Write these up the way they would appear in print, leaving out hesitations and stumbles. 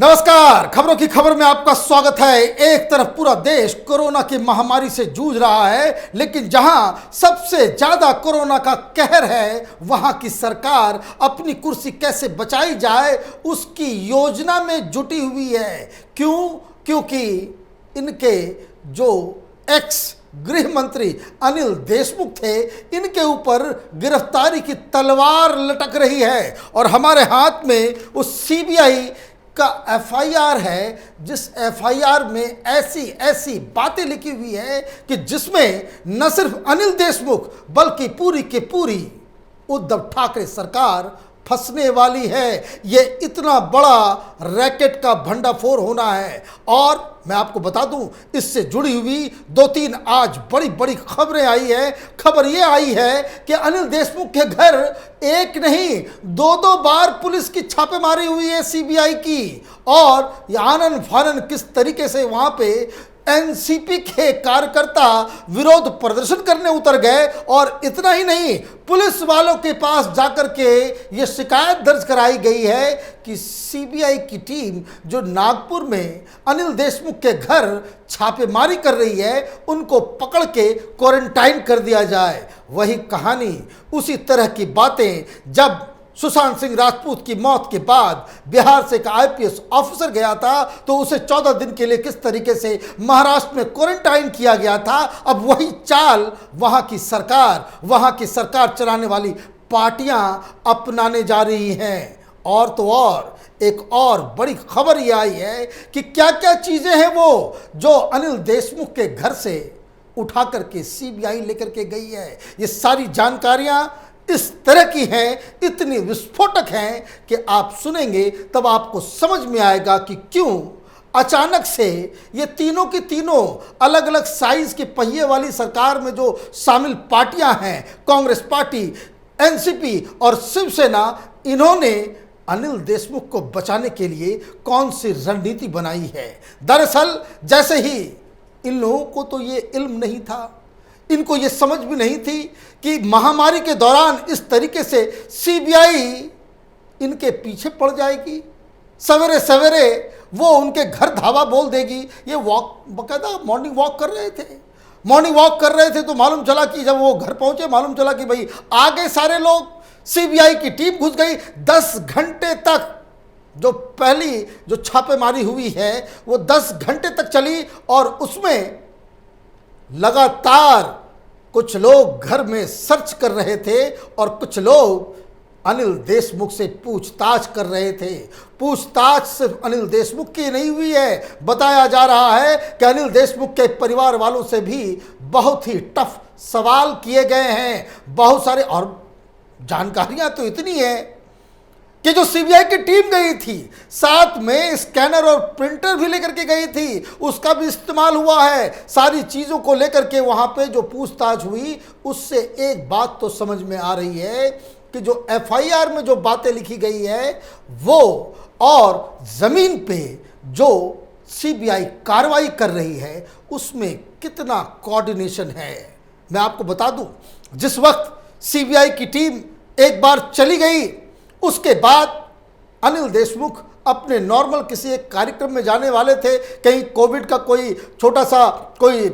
नमस्कार। खबरों की खबर में आपका स्वागत है। एक तरफ पूरा देश कोरोना की महामारी से जूझ रहा है, लेकिन जहां सबसे ज्यादा कोरोना का कहर है वहां की सरकार अपनी कुर्सी कैसे बचाई जाए उसकी योजना में जुटी हुई है। क्यों? क्योंकि इनके जो एक्स गृह मंत्री अनिल देशमुख थे, इनके ऊपर गिरफ्तारी की तलवार लटक रही है और हमारे हाथ में उस सीबीआई का एफआईआर है, जिस एफआईआर में ऐसी ऐसी बातें लिखी हुई है कि जिसमें न सिर्फ अनिल देशमुख बल्कि पूरी की पूरी उद्धव ठाकरे सरकार फंसने वाली है। ये इतना बड़ा रैकेट का भंडाफोड़ होना है। और मैं आपको बता दूं, इससे जुड़ी हुई दो तीन आज बड़ी बड़ी खबरें आई है। खबर ये आई है कि अनिल देशमुख के घर एक नहीं दो बार पुलिस की छापेमारी हुई है सीबीआई की, और ये आनन फानन किस तरीके से वहां पे एनसीपी के कार्यकर्ता विरोध प्रदर्शन करने उतर गए। और इतना ही नहीं, पुलिस वालों के पास जाकर के ये शिकायत दर्ज कराई गई है कि सीबीआई की टीम जो नागपुर में अनिल देशमुख के घर छापेमारी कर रही है, उनको पकड़ के क्वारंटाइन कर दिया जाए। वही कहानी, उसी तरह की बातें जब सुशांत सिंह राजपूत की मौत के बाद बिहार से एक आईपीएस ऑफिसर गया था तो उसे 14 दिन के लिए किस तरीके से महाराष्ट्र में क्वारंटाइन किया गया था, अब वही चाल वहां की सरकार चलाने वाली पार्टियां अपनाने जा रही हैं। और तो और एक और बड़ी खबर यह आई है कि क्या क्या चीजें हैं वो जो अनिल देशमुख के घर से उठा करके सीबीआई लेकर के गई है। ये सारी जानकारियां इस तरह की हैं, इतनी विस्फोटक हैं कि आप सुनेंगे तब आपको समझ में आएगा कि क्यों अचानक से ये तीनों की तीनों अलग अलग साइज के पहिए वाली सरकार में जो शामिल पार्टियां हैं, कांग्रेस पार्टी, एनसीपी और शिवसेना, इन्होंने अनिल देशमुख को बचाने के लिए कौन सी रणनीति बनाई है। दरअसल जैसे ही इन लोगों को तो ये इल्म नहीं था, इनको ये समझ भी नहीं थी कि महामारी के दौरान इस तरीके से सीबीआई इनके पीछे पड़ जाएगी। सवेरे सवेरे वो उनके घर धावा बोल देगी। ये बकायदा मॉर्निंग वॉक कर रहे थे तो मालूम चला कि जब वो घर पहुंचे मालूम चला कि भाई आगे सारे लोग, सीबीआई की टीम घुस गई। 10 घंटे तक जो छापेमारी हुई है वो 10 घंटे तक चली और उसमें लगातार कुछ लोग घर में सर्च कर रहे थे और कुछ लोग अनिल देशमुख से पूछताछ कर रहे थे। पूछताछ सिर्फ अनिल देशमुख की नहीं हुई है, बताया जा रहा है कि अनिल देशमुख के परिवार वालों से भी बहुत ही टफ सवाल किए गए हैं। बहुत सारे और जानकारियां तो इतनी है कि जो सीबीआई की टीम गई थी साथ में स्कैनर और प्रिंटर भी लेकर के गई थी, उसका भी इस्तेमाल हुआ है। सारी चीज़ों को लेकर के वहाँ पे जो पूछताछ हुई उससे एक बात तो समझ में आ रही है कि जो एफआईआर में जो बातें लिखी गई है वो और ज़मीन पे जो सीबीआई कार्रवाई कर रही है उसमें कितना कोऑर्डिनेशन है। मैं आपको बता दूं, जिस वक्त सीबीआई की टीम एक बार चली गई उसके बाद अनिल देशमुख अपने नॉर्मल किसी एक कार्यक्रम में जाने वाले थे, कहीं कोविड का कोई छोटा सा कोई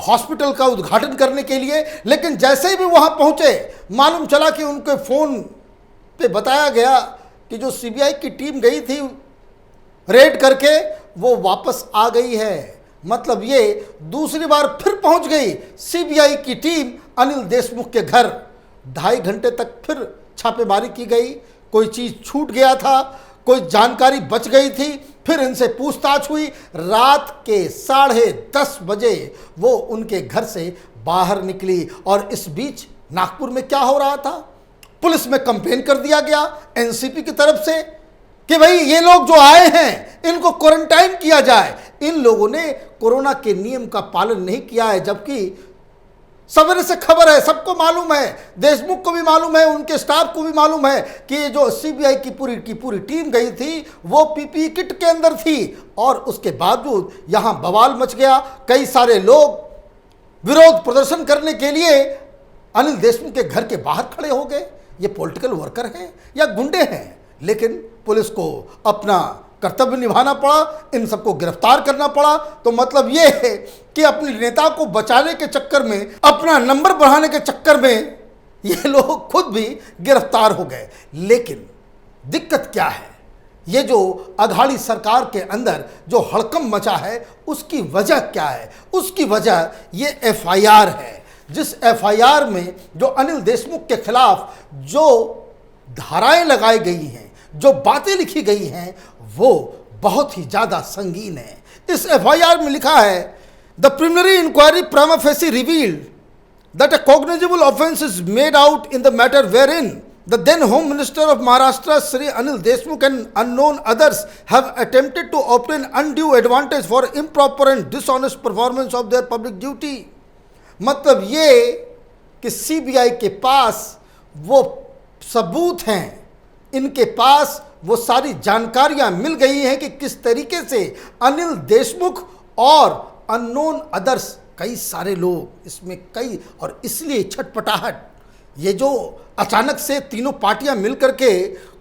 हॉस्पिटल का उद्घाटन करने के लिए। लेकिन जैसे ही भी वहां पहुंचे मालूम चला कि उनके फ़ोन पे बताया गया कि जो सीबीआई की टीम गई थी रेड करके वो वापस आ गई है। मतलब ये दूसरी बार फिर पहुंच गई सीबीआई की टीम अनिल देशमुख के घर। 2.5 घंटे तक फिर छापेमारी की गई, कोई चीज़ छूट गया था, कोई जानकारी बच गई थी, फिर इनसे पूछताछ हुई। रात के 10:30 बजे वो उनके घर से बाहर निकली। और इस बीच नागपुर में क्या हो रहा था, पुलिस में कंप्लेन कर दिया गया एनसीपी की तरफ से कि भाई ये लोग जो आए हैं इनको क्वारंटाइन किया जाए। इन लोगों ने कोरोना के नियम का पालन नहीं किया है, जबकि सवेरे से खबर है, सबको मालूम है, देशमुख को भी मालूम है, उनके स्टाफ को भी मालूम है कि जो सीबीआई की पूरी टीम गई थी वो पीपीई किट के अंदर थी। और उसके बावजूद यहां बवाल मच गया। कई सारे लोग विरोध प्रदर्शन करने के लिए अनिल देशमुख के घर के बाहर खड़े हो गए। ये पॉलिटिकल वर्कर हैं या गुंडे हैं, लेकिन पुलिस को अपना कर्तव्य निभाना पड़ा, इन सबको गिरफ्तार करना पड़ा। तो मतलब ये है कि अपने नेता को बचाने के चक्कर में, अपना नंबर बढ़ाने के चक्कर में ये लोग खुद भी गिरफ्तार हो गए। लेकिन दिक्कत क्या है, ये जो अघाड़ी सरकार के अंदर जो हड़कंप मचा है उसकी वजह क्या है? उसकी वजह ये एफआईआर है, जिस एफआईआर में जो अनिल देशमुख के खिलाफ जो धाराएं लगाई गई हैं, जो बातें लिखी गई हैं, वो बहुत ही ज़्यादा संगीन है। इस एफआईआर में लिखा है, the preliminary inquiry prima facie revealed that a cognizable offence is made out in the matter wherein the then Home Minister of Maharashtra Shri Anil Deshmukh and unknown others have attempted to obtain undue advantage for improper and dishonest performance of their public duty। मतलब ये कि CBI के पास वो सबूत हैं, इनके पास वो सारी जानकारियां मिल गई हैं कि किस तरीके से अनिल देशमुख और अननोन अदर्स, कई सारे लोग इसमें, कई, और इसलिए छटपटाहट, ये जो अचानक से तीनों पार्टियां मिलकर के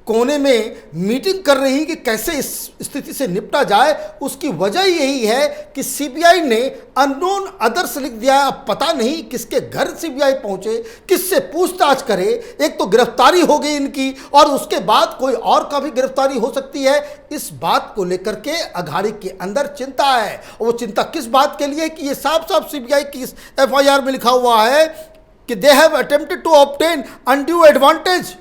कोने में मीटिंग कर रही कि कैसे इस स्थिति से निपटा जाए, उसकी वजह यही है कि सीबीआई ने अननोन अदर्स लिख दिया है। अब पता नहीं किसके घर सीबीआई पहुंचे, किससे पूछताछ करे। एक तो गिरफ्तारी हो गई इनकी और उसके बाद कोई और का भी गिरफ्तारी हो सकती है। इस बात को लेकर के अघाड़ी के अंदर चिंता है। और वो चिंता किस बात के लिए कि ये साफ साफ सीबीआई की एफआईआर में लिखा हुआ है कि they have attempted to obtain undue advantage.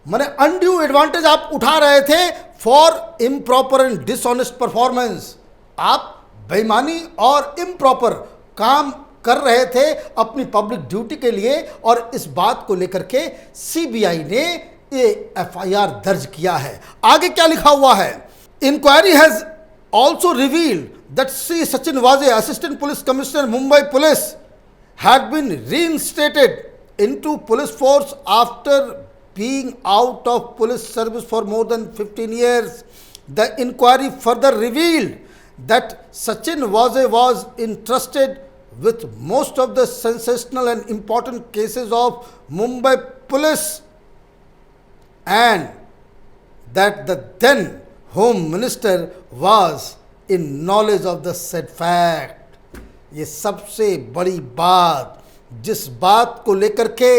माने अनड्यू एडवांटेज आप उठा रहे थे for improper and dishonest performance. आप बेईमानी और इम्प्रॉपर काम कर रहे थे अपनी पब्लिक ड्यूटी के लिए, और इस बात को लेकर के सीबीआई ने ये एफआईआर दर्ज किया है। आगे क्या लिखा हुआ है, inquiry has also revealed that Shri Sachin Waze, assistant police commissioner Mumbai police, had been reinstated into police force after being out of police service for more than 15 years. The inquiry further revealed that Sachin was entrusted with most of the sensational and important cases of Mumbai police, and that the then Home Minister was in knowledge of the said fact। ये सबसे बड़ी बात, जिस बात को लेकर के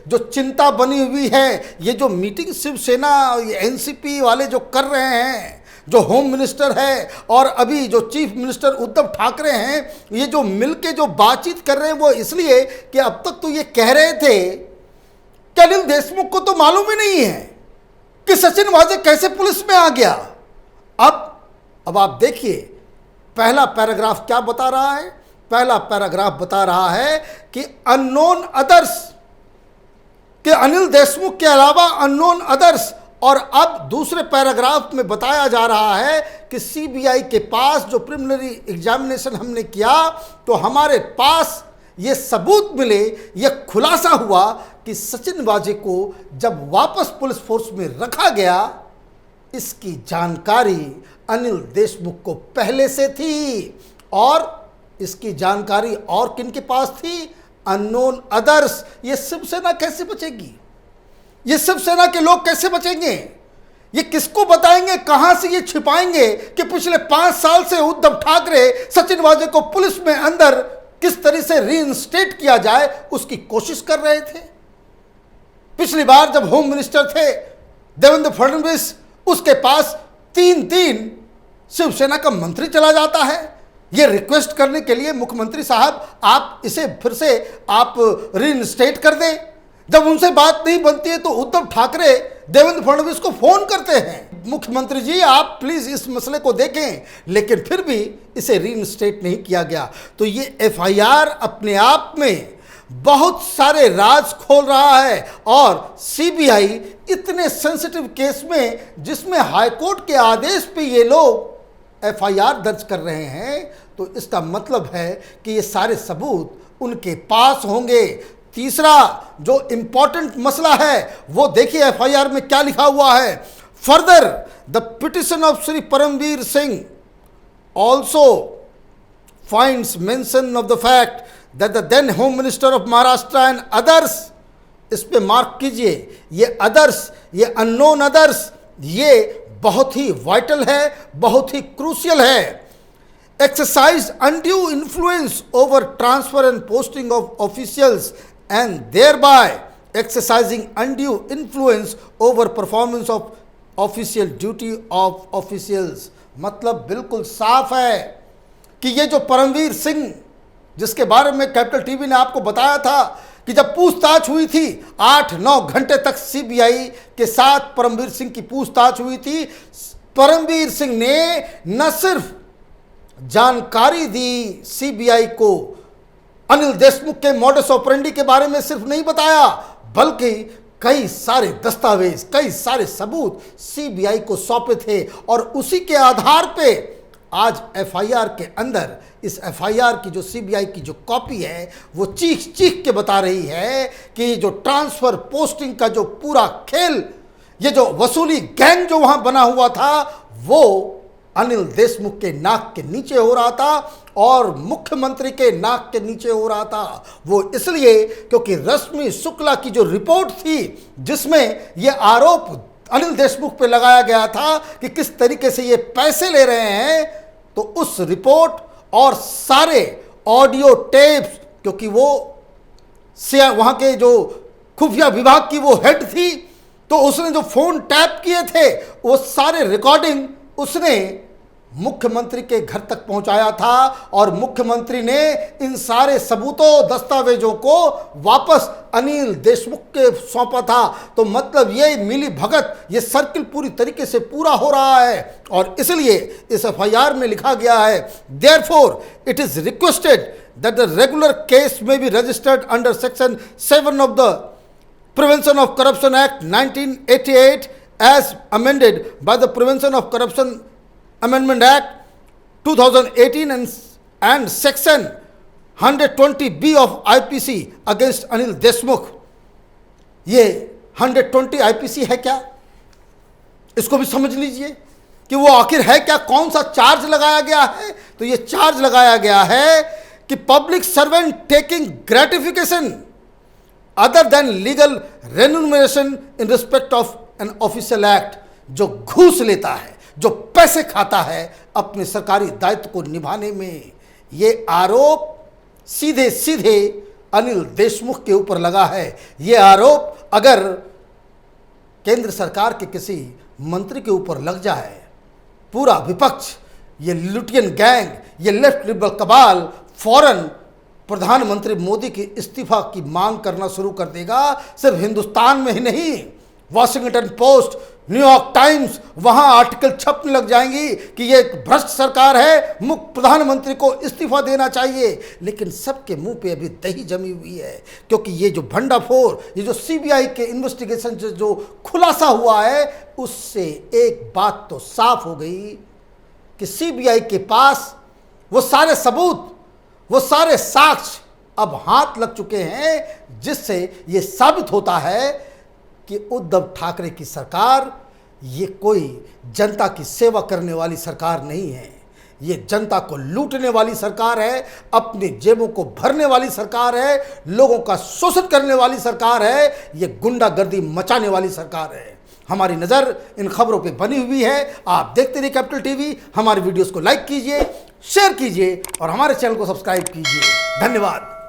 जो चिंता बनी हुई है, ये जो मीटिंग शिवसेना एनसीपी वाले जो कर रहे हैं, जो होम मिनिस्टर है और अभी जो चीफ मिनिस्टर उद्धव ठाकरे हैं, ये जो मिलके जो बातचीत कर रहे हैं, वो इसलिए कि अब तक तो ये कह रहे थे कि अनिल देशमुख को तो मालूम ही नहीं है कि सचिन वाजे कैसे पुलिस में आ गया। अब आप देखिए पहला पैराग्राफ क्या बता रहा है। पहला पैराग्राफ बता रहा है कि अननोन अदर्स, कि अनिल देशमुख के अलावा अननोन अदर्स, और अब दूसरे पैराग्राफ में बताया जा रहा है कि सीबीआई के पास जो प्रिलिमिनरी एग्जामिनेशन हमने किया तो हमारे पास ये सबूत मिले, ये खुलासा हुआ कि सचिन वाजे को जब वापस पुलिस फोर्स में रखा गया, इसकी जानकारी अनिल देशमुख को पहले से थी। और इसकी जानकारी और किन के पास थी? Unknown others. ये शिवसेना कैसे बचेगी? ये शिवसेना के लोग कैसे बचेंगे? ये किसको बताएंगे? कहां से ये छिपाएंगे कि पिछले 5 साल से उद्धव ठाकरे सचिन वाजे को पुलिस में अंदर किस तरह से रीइंस्टेट किया जाए उसकी कोशिश कर रहे थे। पिछली बार जब होम मिनिस्टर थे देवेंद्र फडणवीस, उसके पास 3 शिवसेना का मंत्री चला जाता है ये रिक्वेस्ट करने के लिए, मुख्यमंत्री साहब आप इसे फिर से आप रीइंस्टेट कर दें। जब उनसे बात नहीं बनती है तो उद्धव ठाकरे देवेंद्र फडणवीस को फोन करते हैं, मुख्यमंत्री जी आप प्लीज इस मसले को देखें, लेकिन फिर भी इसे रीइंस्टेट नहीं किया गया। तो ये एफआईआर अपने आप में बहुत सारे राज खोल रहा है। और सीबीआई इतने सेंसिटिव केस में, जिसमें हाईकोर्ट के आदेश पे ये लोग एफआईआर दर्ज कर रहे हैं, तो इसका मतलब है कि ये सारे सबूत उनके पास होंगे। तीसरा जो इंपॉर्टेंट मसला है वो देखिए एफआईआर में क्या लिखा हुआ है। Further the petition of Shri Paramvir Singh also finds mention of the fact that the then home minister of Maharashtra and others, इस पे मार्क कीजिए, ये अदर्स, ये अननोन अदर्स, ये बहुत ही वाइटल है, बहुत ही क्रूशियल है। Exercise undue influence over transfer and posting of officials and thereby exercising undue influence over performance of official duty of officials. मतलब बिल्कुल साफ है कि ये जो परमवीर सिंह, जिसके बारे में कैपिटल टीवी ने आपको बताया था कि जब पूछताछ हुई थी 8-9 घंटे तक सीबीआई के साथ परमवीर सिंह की पूछताछ हुई थी, परमवीर सिंह ने न सिर्फ जानकारी दी सीबीआई को, अनिल देशमुख के मॉडस ऑपरेंडी के बारे में सिर्फ नहीं बताया, बल्कि कई सारे दस्तावेज, कई सारे सबूत सीबीआई को सौंपे थे। और उसी के आधार पे आज एफआईआर के अंदर, इस एफआईआर की जो सीबीआई की जो कॉपी है, वो चीख चीख के बता रही है कि जो ट्रांसफर पोस्टिंग का जो पूरा खेल, ये जो वसूली गैंग जो वहां बना हुआ था, वो अनिल देशमुख के नाक के नीचे हो रहा था और मुख्यमंत्री के नाक के नीचे हो रहा था। वो इसलिए क्योंकि रश्मि शुक्ला की जो रिपोर्ट थी, जिसमें ये आरोप अनिल देशमुख पे लगाया गया था कि किस तरीके से ये पैसे ले रहे हैं, तो उस रिपोर्ट और सारे ऑडियो टेप्स, क्योंकि वो वहां के जो खुफिया विभाग की वो हेड थी, तो उसने जो फोन टैप किए थे वो सारे रिकॉर्डिंग उसने मुख्यमंत्री के घर तक पहुंचाया था और मुख्यमंत्री ने इन सारे सबूतों, दस्तावेजों को वापस अनिल देशमुख के सौंपा था। तो मतलब ये मिली भगत, ये सर्किल पूरी तरीके से पूरा हो रहा है और इसलिए इस एफआईआर में लिखा गया है, therefore it is requested that the regular case may be registered under section 7 of the prevention of corruption act 1988 as amended by the Prevention of Corruption Amendment Act 2018 and Section 120B of IPC against Anil Deshmukh। ये 120 IPC है क्या, इसको भी समझ लीजिए कि वो आखिर है क्या, कौन सा चार्ज लगाया गया है। तो ये चार्ज लगाया गया है कि public servant taking gratification other than legal remuneration in respect of an official act, जो घूस लेता है, जो पैसे खाता है अपने सरकारी दायित्व को निभाने में। ये आरोप सीधे सीधे अनिल देशमुख के ऊपर लगा है। ये आरोप अगर केंद्र सरकार के किसी मंत्री के ऊपर लग जाए, पूरा विपक्ष, ये लुटियन गैंग, ये लेफ्ट लिबरल कबाल फौरन प्रधानमंत्री मोदी की इस्तीफा की मांग करना शुरू कर देगा। सिर्फ हिंदुस्तान में ही नहीं, वॉशिंगटन पोस्ट, न्यूयॉर्क टाइम्स, वहां आर्टिकल छपने लग जाएंगी कि ये एक भ्रष्ट सरकार है, मुख्य प्रधानमंत्री को इस्तीफा देना चाहिए। लेकिन सबके मुंह पे अभी दही जमी हुई है, क्योंकि ये जो भंडाफोड़, ये जो सीबीआई के इन्वेस्टिगेशन से जो खुलासा हुआ है, उससे एक बात तो साफ हो गई कि सीबीआई के पास वो सारे सबूत, वो सारे साक्ष्य अब हाथ लग चुके हैं, जिससे ये साबित होता है कि उद्धव ठाकरे की सरकार ये कोई जनता की सेवा करने वाली सरकार नहीं है, ये जनता को लूटने वाली सरकार है, अपनी जेबों को भरने वाली सरकार है, लोगों का शोषण करने वाली सरकार है, ये गुंडागर्दी मचाने वाली सरकार है। हमारी नज़र इन खबरों पे बनी हुई है। आप देखते रहिए कैपिटल टीवी। हमारे वीडियोस को लाइक कीजिए, शेयर कीजिए और हमारे चैनल को सब्सक्राइब कीजिए। धन्यवाद।